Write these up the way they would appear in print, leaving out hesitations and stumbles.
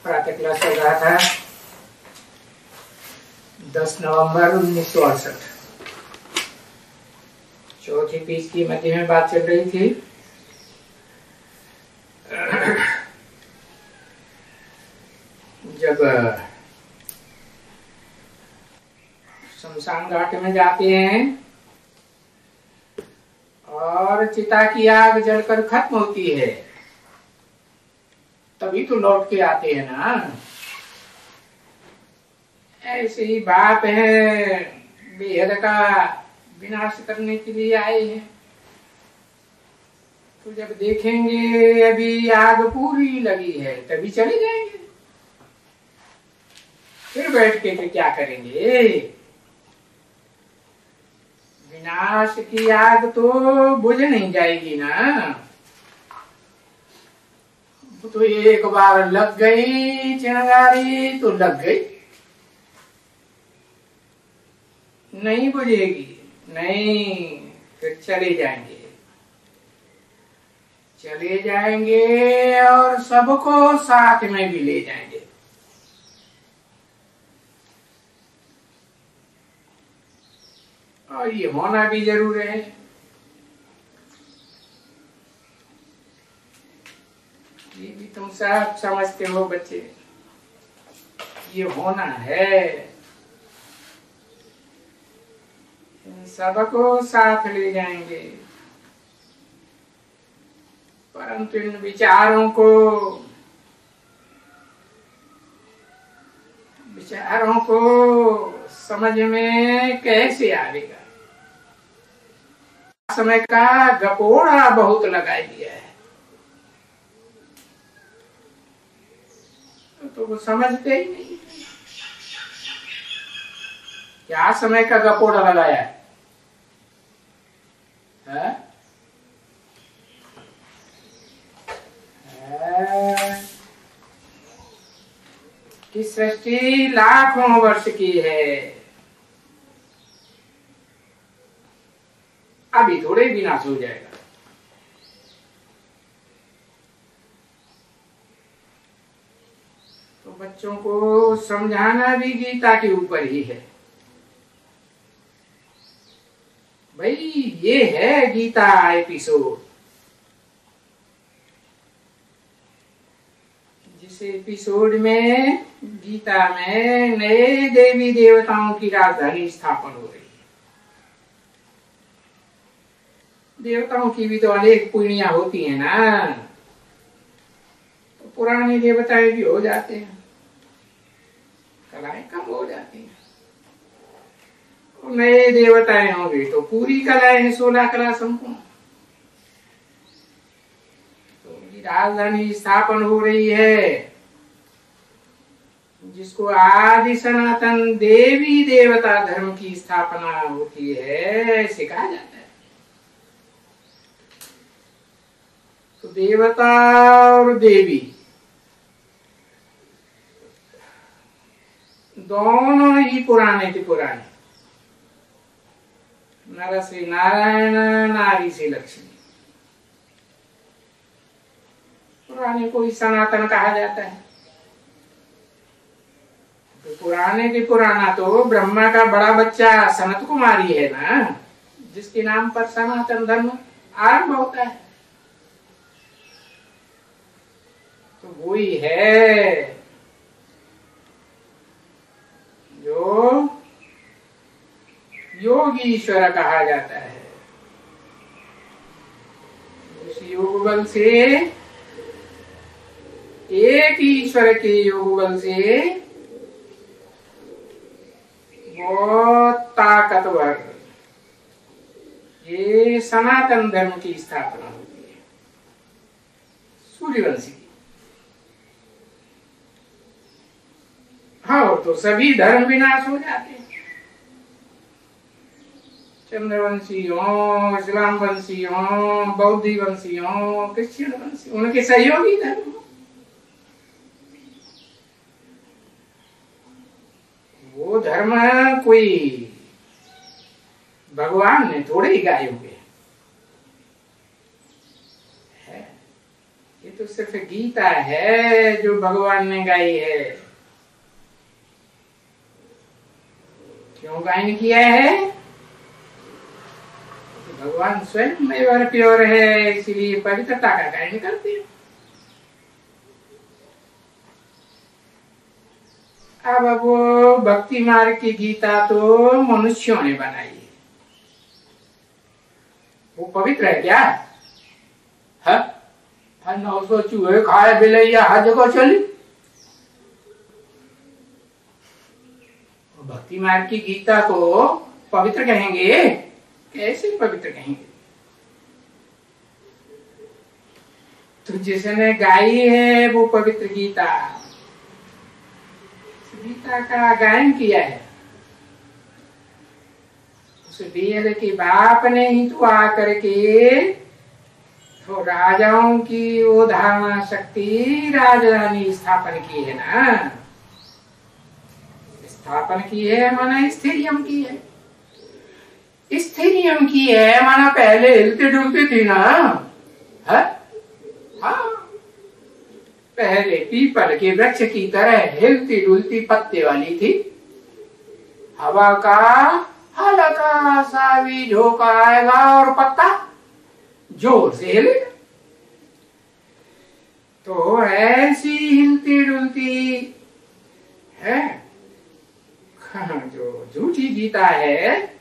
प्रातः क्लास चल रहा था 10 नवंबर 1968। चौथी पीस की मध्य में बात चल रही थी। जब शमशान घाट में जाते हैं और चिता की आग जलकर खत्म होती है, तभी तो लौट के आते हैं ना। ऐसे ही बाप है, बेहद का विनाश करने के लिए आए हैं। तो जब देखेंगे अभी आग पूरी लगी है तभी चले जाएंगे, फिर बैठ के क्या करेंगे। विनाश की आग तो बुझ नहीं जाएगी ना। तो एक बार लग गई चिंगारी तो लग गई, नहीं बुझेगी, नहीं, फिर चले जाएंगे और सबको साथ में भी ले जाएंगे। और ये होना भी जरूर है। ये भी तुम सब समझते हो बच्चे, ये होना है। इन सबको साथ ले जाएंगे, परंतु इन विचारों को समझ में कैसे आएगा। समय का गपोड़ा बहुत लगाई दिया है, तो वो समझते ही नहीं। क्या समय का गपोड़ा लगाया है? कि सृष्टि लाखों वर्ष की है, अभी थोड़े विनाश हो जाएगा। तो बच्चों को समझाना भी गीता के ऊपर ही है। भाई ये है गीता एपिसोड। जिस एपिसोड में गीता में नए देवी देवताओं की राजधानी स्थापन हो रही है। देवताओं की भी तो अनेक पुण्या होती है ना, तो पुराने देवताएं भी हो जाते हैं, कलाएं कम हो जाती हैं। नए देवताएं होंगे तो पूरी कलाएं हैं, 16 कला संपूर्ण। तो उनकी राजधानी स्थापन हो रही है, जिसको आदि सनातन देवी देवता धर्म की स्थापना होती है, सिखाया जाता है। तो देवता और देवी दोनों ही पुराने थे। पुराने नर से नारायण, नारी से लक्ष्मी। पुराने को ही सनातन कहा जाता है। तो पुराने के पुराना तो ब्रह्मा का बड़ा बच्चा सनत कुमारी है ना, जिसके नाम पर सनातन धर्म आरंभ होता है। तो वही है जो योगीश्वर कहा जाता है। उस योग बल से, एक ईश्वर के योग बल से वो ताकतवर ये सनातन धर्म की स्थापना होती है, सूर्यवंशी की। हाँ, तो सभी धर्म विनाश हो जाते हैं। चंद्रवंशी हो, इस्लाम वंशी हो, बौद्धी वंशी हो, क्रिश्चियन वंशी, उनके सहयोगी धर्म। वो धर्म कोई भगवान ने थोड़े ही गाए हुए है, ये तो सिर्फ गीता है जो भगवान ने गाई है। क्यों गायन किया है? भगवान स्वयं मेवर प्योर है, इसीलिए पवित्रता का गायन करते हैं। अब वो भक्ति मार्ग की गीता तो मनुष्यों ने बनाई है, वो पवित्र है क्या? है 900 चूहे खाए बिलैया हर जगह चली। भक्ति मार्ग की गीता को पवित्र कहेंगे? कैसे पवित्र कहेंगे? तो जिसने गाई है वो पवित्र गीता, गीता का गायन किया है, उस वेद के बाप ने ही तो आकर के तो राजाओं की वो धारणा शक्ति राजधानी स्थापन की है ना। स्थापन की है माना स्थिरियम की है, स्थिरियम की है माना पहले हिलती डुलती थी ना। है? हाँ, पहले पीपल के वृक्ष की तरह हिलती डुलती पत्ते वाली थी। हवा का हल्का सा भी झोंका आएगा और पत्ता जोर से हिलेगा। तो ऐसी हिलती डुलती है। जो झूठी गीता है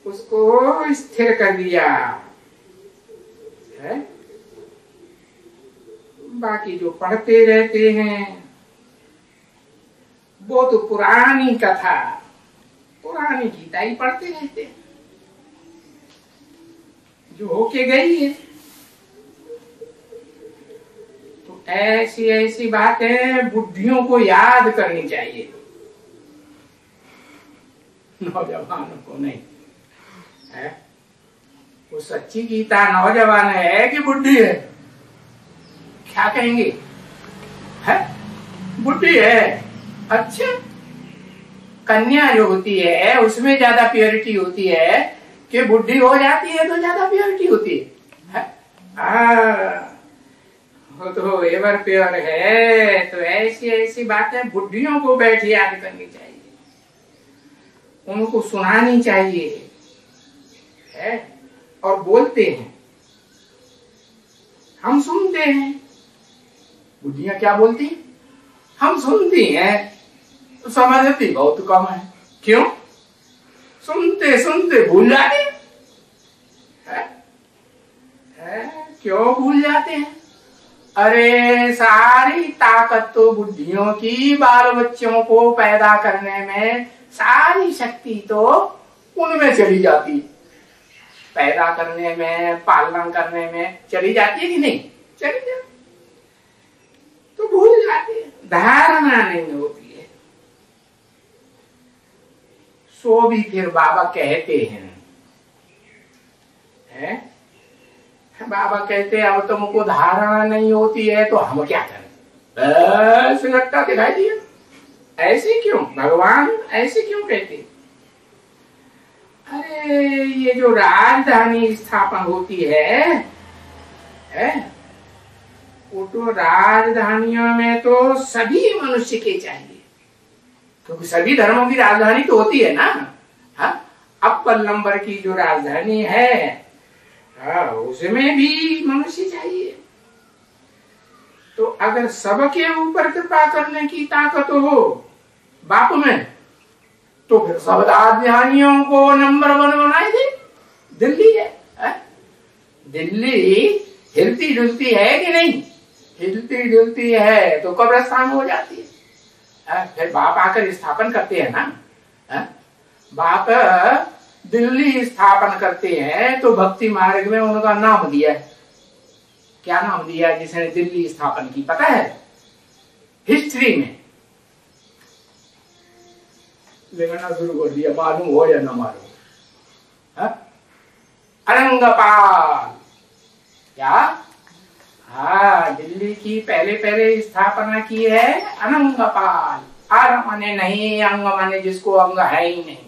उसको स्थिर कर दिया है। बाकी जो पढ़ते रहते हैं वो तो पुरानी कथा, पुरानी गीता ही पढ़ते रहते हैं जो होके गई है। तो ऐसी ऐसी बातें बुढ़ियों को याद करनी चाहिए, नौजवानों को नहीं है। वो सच्ची गीता नौजवान है कि बुढ़ी है? क्या कहेंगे? है बुढ़ी है। अच्छा, कन्या जो होती है उसमें ज्यादा प्योरिटी होती है कि बुढ़ी हो जाती है तो ज्यादा प्योरिटी होती है? वो तो एवर प्योर है। तो ऐसी ऐसी बातें बुढ़ियों को बैठ याद करनी चाहिए, उनको सुनानी चाहिए है। और बोलते हैं, हम सुनते हैं। बुढ़ियां क्या बोलती हैं? हम सुनती हैं, तो समझती बहुत कम है। क्यों? सुनते सुनते भूल जाते हैं। क्यों भूल जाते हैं? अरे सारी ताकत तो बुढ़ियों की बाल बच्चों को पैदा करने में, सारी शक्ति तो उनमें चली जाती है। पैदा करने में, पालन करने में चली जाती है कि नहीं? चली जाती, तो भूल जाती है, धारणा नहीं होती है। सो भी फिर बाबा कहते हैं, बाबा कहते हैं अब तुमको धारणा नहीं होती है तो हम क्या करें? सुनता दिखाई दिया। ऐसे क्यों? भगवान ऐसे क्यों कहते? अरे ये जो राजधानी स्थापन होती है वो तो राजधानियों में तो सभी मनुष्य के चाहिए, क्योंकि सभी धर्मों की राजधानी तो होती है ना। अव्वल नंबर की जो राजधानी है उसमें भी मनुष्य चाहिए। तो अगर सबके ऊपर कृपा करने की ताकत हो बाप में, तो फिर सब राजधानियों को नंबर 1 बनाए दे। दिल्ली है, दिल्ली हिलती डुलती है कि नहीं? हिलती डुलती है तो कब्रिस्तान हो जाती है। फिर बाप आकर स्थापन करते हैं ना। बाप दिल्ली स्थापन करते हैं तो भक्ति मार्ग में उनका नाम दिया है। क्या नाम दिया जिसने दिल्ली स्थापन की? पता है? हिस्ट्री में लिखना शुरू कर दिया, मालूम हो या ना मालूम। अरंगपाल क्या? दिल्ली की पहले स्थापना की है अनंगपाल। अर माने नहीं, अंग माने जिसको अंग है ही नहीं,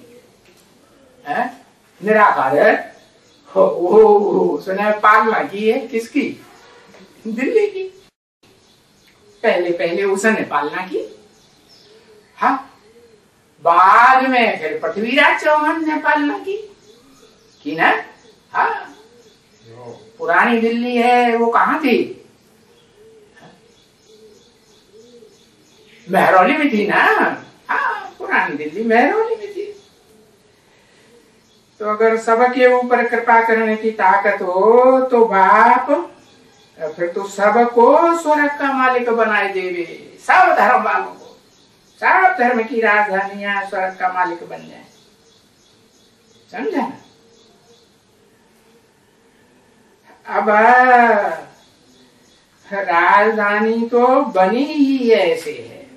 निराकार है। सुना पालना की है किसकी? दिल्ली की। पहले पहले उसने पालना की, हाँ, बाद में फिर पृथ्वीराज चौहान ने पालना की ना। हाँ, जो पुरानी दिल्ली है वो कहाँ थी? महरौली में थी ना। हाँ, पुरानी दिल्ली महरौली में थी। तो अगर सबके ऊपर कृपा करने की ताकत हो तो बाप फिर तो सबको स्वर्ग का मालिक बनाए देवे। सब धर्म वालों को, सब धर्म की राजधानियां स्वर्ग का मालिक बन जाए। समझा ना? अब राजधानी तो बनी ही ऐसे है।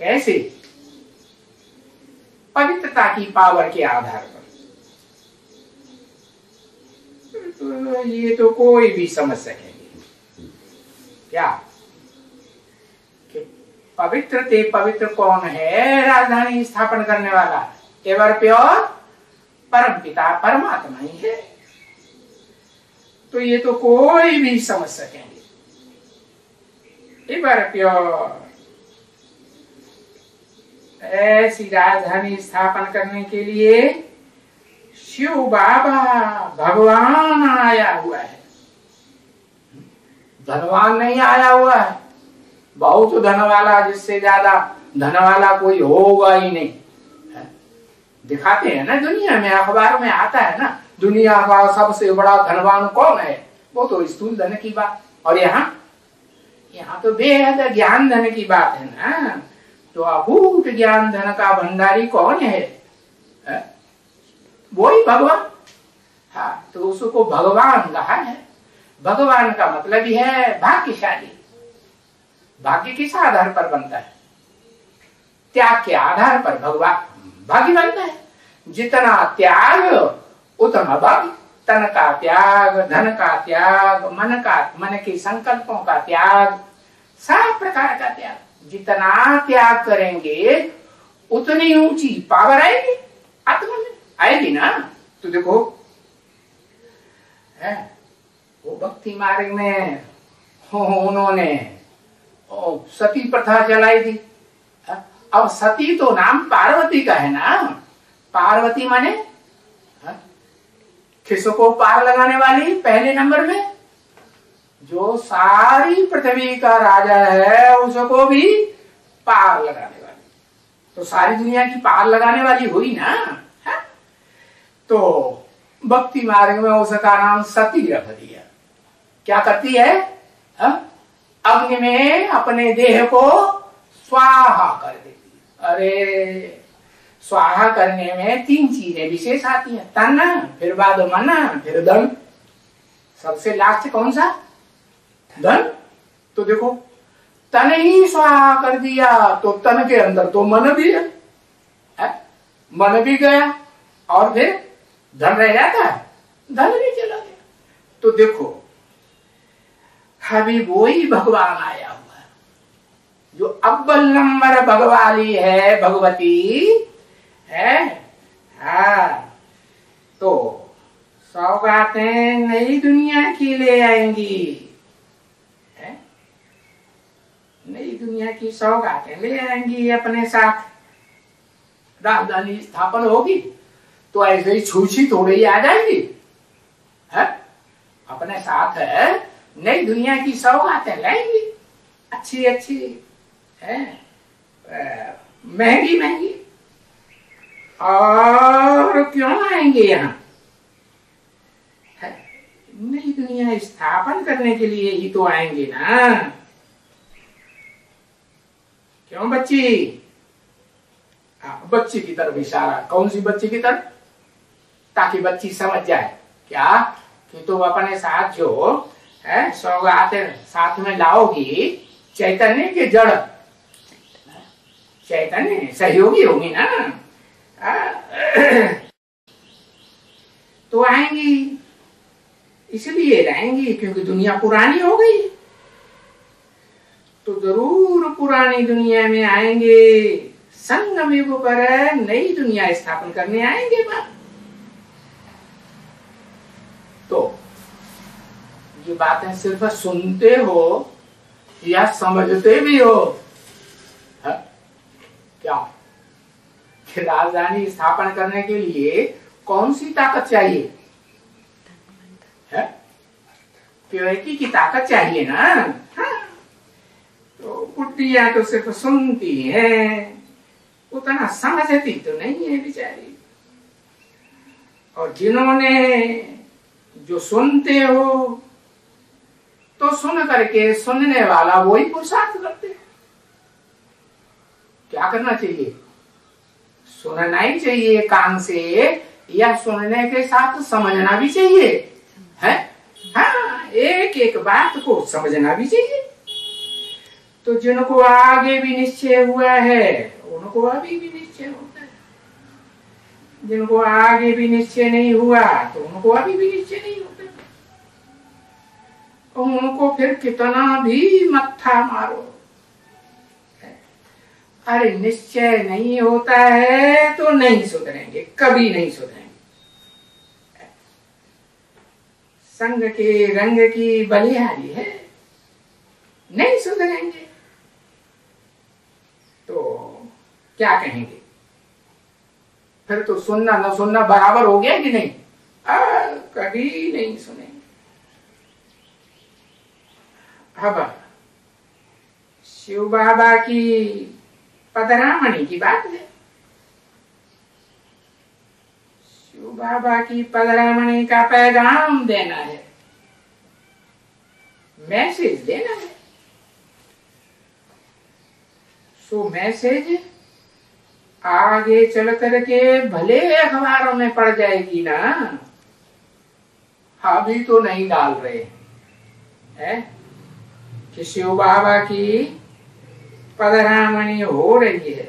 कैसे? पवित्रता की पावर के आधार पर। तो ये तो कोई भी समझ सकेंगे क्या कि पवित्र ते पवित्र कौन है? राजधानी स्थापन करने वाला एवर प्योर परम पिता परमात्मा ही है। तो ये तो कोई भी समझ सकेंगे। एवर प्योर ऐसी राजधानी स्थापन करने के लिए शिव बाबा भगवान आया हुआ है। धनवान नहीं आया हुआ है। बहुत धन वाला, जिससे ज्यादा धन वाला कोई होगा ही नहीं। दिखाते हैं ना दुनिया में, अखबारों में आता है ना, दुनिया का सबसे बड़ा धनवान कौन है? वो तो स्थूल धन की बात। और यहाँ तो बेहद ज्ञान धन की बात है ना। तो अभूत ज्ञान धन का भंडारी कौन है? वही भगवान। हाँ, तो उसको भगवान कहा है। भगवान का मतलब ही है भाग्यशाली। भाग्य किस आधार पर बनता है? त्याग के आधार पर भगवान भाग्य बनता है। जितना त्याग उतना भाग्य। तन का त्याग, धन का त्याग, मन के संकल्पों का त्याग, सब प्रकार का त्याग। जितना त्याग करेंगे उतनी ऊंची पावर आएगी, आत्मा में आएगी ना। तो देखो है वो भक्ति मार्ग में उन्होंने सती प्रथा चलाई थी। अब सती तो नाम पार्वती का है ना। पार्वती माने खिसों को पार लगाने वाली, पहले नंबर में। जो सारी पृथ्वी का राजा है उसको भी पार लगाने वाली। तो सारी दुनिया की पार लगाने वाली हुई ना। है? तो भक्ति मार्ग में उसका नाम सती रख दिया। क्या करती है? अग्नि में अपने देह को स्वाहा कर देती है। अरे स्वाहा करने में 3 चीजें विशेष आती हैं। तन, फिर बाद मन, फिर धन। सबसे लास्ट कौन सा? धन। तो देखो तन ही स्वाहा कर दिया तो तन के अंदर तो मन भी है? मन भी गया और फिर धन रह जाता है, धन भी चला गया। तो देखो अभी वही भगवान आया हुआ है जो अव्वल नंबर भगवाली है, भगवती है। हाँ, तो सौगातें नई दुनिया की ले आएंगी। नई दुनिया की सौगातें ले आएंगी अपने साथ। राजधानी स्थापन होगी तो ऐसे ही छूछी थोड़ी ही आ जाएगी। है? अपने साथ है नई दुनिया की सौगातें लाएंगी, अच्छी अच्छी है, महंगी महंगी। और क्यों आएंगे यहाँ? नई दुनिया स्थापन करने के लिए ही तो आएंगे ना। क्यों बच्ची? बच्ची की तरफ इशारा। कौन सी बच्ची की तरफ? ताकि बच्ची समझ जाए क्या कि तुम अपने साथ जो है सौगातें साथ में लाओगी, चैतन्य के जड़, चैतन्य सहयोगी होगी ना। तो आएंगी, इसलिए लाएंगी क्योंकि दुनिया पुरानी हो गई। तो जरूर पुरानी दुनिया में आएंगे, संगम युग पर नई दुनिया स्थापन करने आएंगे। तो ये बातें सिर्फ सुनते हो या समझते भी हो? है? क्या कि राजधानी स्थापन करने के लिए कौन सी ताकत चाहिए? है? प्योरिटी की ताकत चाहिए ना। हाँ? तो बुढ़िया तो सिर्फ सुनती है, उतना समझती तो नहीं है बेचारी। और जिन्होंने जो सुनते हो तो सुन करके सुनने वाला वही पुरुषार्थ करते हैं। क्या करना चाहिए? सुनना ही चाहिए कान से, या सुनने के साथ समझना भी चाहिए। है? हाँ, एक एक बात को समझना भी चाहिए। तो जिनको आगे भी निश्चय हुआ है उनको अभी भी निश्चय होता है, जिनको आगे भी निश्चय नहीं हुआ तो उनको अभी भी निश्चय नहीं होता। उनको फिर कितना भी मत्था मारो, अरे निश्चय नहीं होता है तो नहीं सुधरेंगे, कभी नहीं सुधरेंगे। संग के रंग की बलिहारी है, नहीं सुधरेंगे तो क्या कहेंगे? फिर तो सुनना न सुनना बराबर हो गया कि नहीं? कभी नहीं सुनेंगे। अब शिव बाबा की पदरामणि की बात है। शिव बाबा की पदरामणि का पैगाम देना है, मैसेज देना है। सो मैसेज आगे चल करके भले अखबारों में पड़ जाएगी ना, अभी तो नहीं डाल रहे हैं कि शिव बाबा की पदरामणि हो रही है।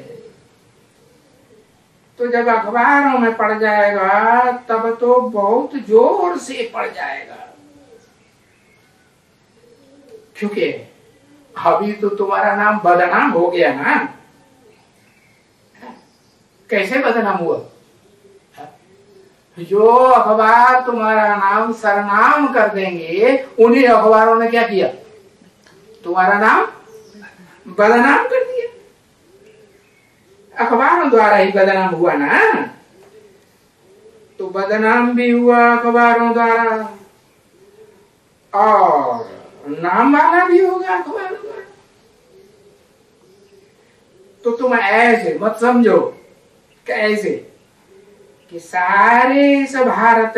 तो जब अखबारों में पड़ जाएगा तब तो बहुत जोर से पड़ जाएगा, क्योंकि अभी तो तुम्हारा नाम बदनाम हो गया ना। कैसे बदनाम हुआ? जो अखबार तुम्हारा नाम सरनाम कर देंगे उन्हीं अखबारों ने क्या किया? तुम्हारा नाम बदनाम कर दिया। अखबारों द्वारा ही बदनाम हुआ ना, तो बदनाम भी हुआ अखबारों द्वारा और नाम वाला भी होगा अखबारों द्वारा। तो तुम ऐसे मत समझो, कैसे कि सारे इस भारत,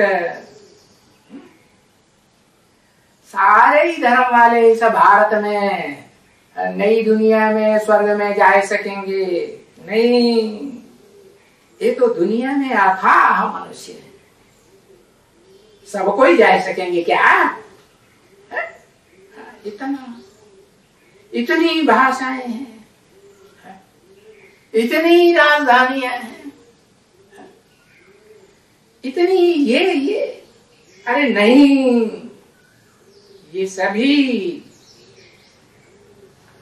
सारे ही धर्म वाले इस भारत में नई दुनिया में स्वर्ग में जा सकेंगे? नहीं, ये तो दुनिया में अथाह मनुष्य है, सब कोई जा सकेंगे क्या? इतना, इतनी भाषाएं हैं, इतनी राजधानियां हैं, इतनी ये अरे नहीं, ये सभी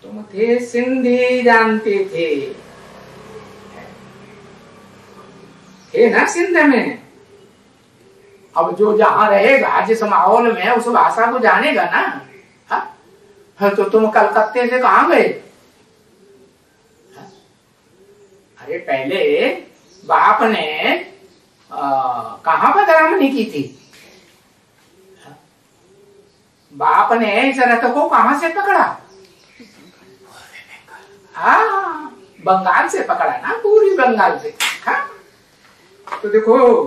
तुम थे सिंधी जानते थे ना सिंध में। अब जो जहां रहेगा जिस माहौल में उस भाषा को जानेगा ना। तो तुम कलकत्ते से कहां गए? अरे पहले बाप ने कहां पदरामणि की थी? बाप ने इस रथ को कहां से पकड़ा? हाँ, बंगाल से पकड़ा ना, पूरी बंगाल से। हाँ? तो देखो,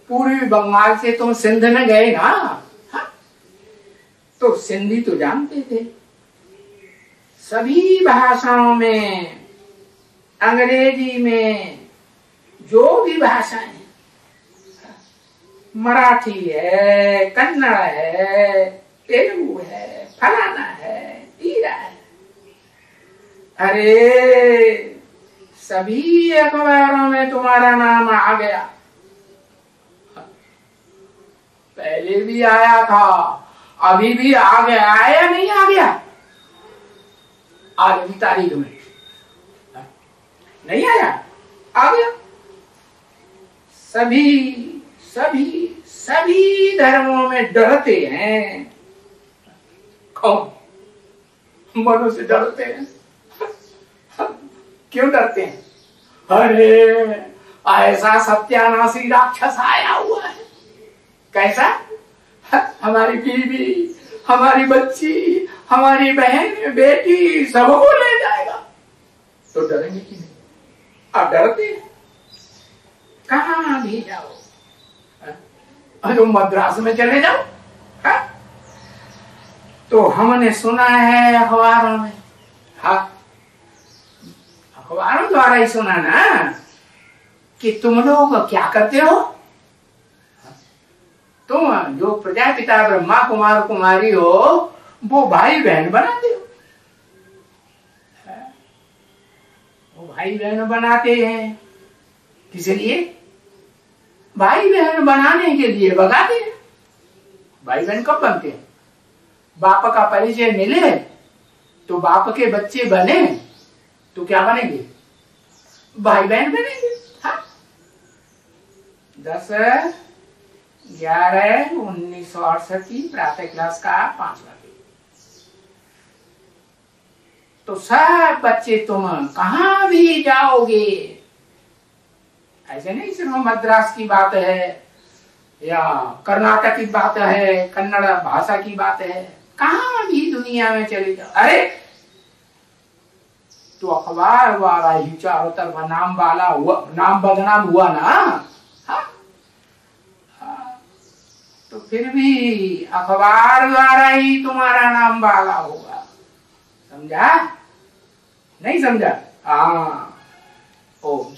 पूरी बंगाल से तुम सिंध में गए ना। हाँ? तो सिंधी तो जानते थे, सभी भाषाओं में, अंग्रेजी में, जो भी भाषाएं, मराठी है, कन्नड़ है, तेलुगु है, फलाना है, तीरा है। अरे सभी अखबारों में तुम्हारा नाम आ गया, पहले भी आया था, अभी भी आ गया, आया नहीं आ गया? आज की तारीख में नहीं आया, आ गया। सभी सभी सभी धर्मों में डरते हैं, कौन? मनुष्य डरते हैं। क्यों डरते हैं? अरे ऐसा सत्यानाशी राक्षस आया हुआ है। कैसा? हमारी बीवी, हमारी बच्ची, हमारी बहन, बेटी सबको ले जाएगा। तो डरेंगे कि नहीं? आप डरते हैं? कहाँ भी जाओ, तो मद्रास में चले जाओ। हा? तो हमने सुना है अखबारों में, हाँ अखबारों द्वारा ही सुना ना, कि तुम लोग क्या करते हो? तुम जो प्रजापिता ब्रह्मा कुमार कुमारी हो, वो भाई बहन बनाते हो। वो भाई बहन बनाते हैं किस लिए? भाई बहन बनाने के लिए भगाते हैं। भाई बहन कब बनते हैं? बाप का परिचय मिले तो बाप के बच्चे बने तो क्या बनेंगे? भाई बहन बनेंगे। हाँ? 10/11/1968 प्रातः क्लास का 5वां दिन। तो सब बच्चे तुम कहां भी जाओगे, ऐसे नहीं सिर्फ मद्रास की बात है या कर्नाटक की बात है, कन्नड़ भाषा की बात है, कहां भी दुनिया में चले जाओ। अरे तो अखबार वाला ही चारों तरफ नाम वाला हुआ, नाम बदनाम हुआ ना। हाँ? तो फिर भी अखबार द्वारा ही तुम्हारा नाम वाला होगा। समझा? नहीं समझा? हाँ। ओम